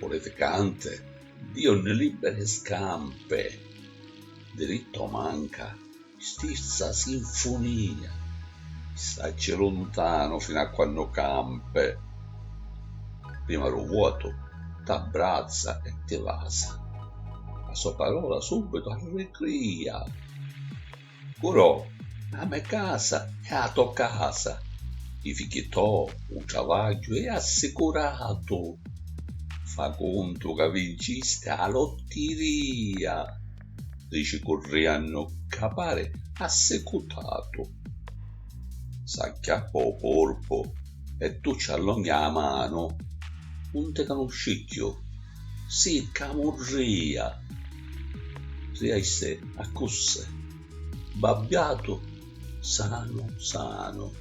Volete cante? Dio ne libere scampe. Diritto manca, stessa sinfonia. Stacci lontano fino a quando campe. Prima lo vuoto, t'abbrazza e ti vasa. La sua parola subito allegria. Curò, a me casa e a tua casa. I figli tuoi, un travaglio è assicurato. Fa conto che vinciste a lotteria. Dici corriano capare assecutato. S'acchiappa polpo e tu ci allunghi la mano. Un te conoscicchio, sì, camurria. Riaisse a cusse, babbiato, sano, sano.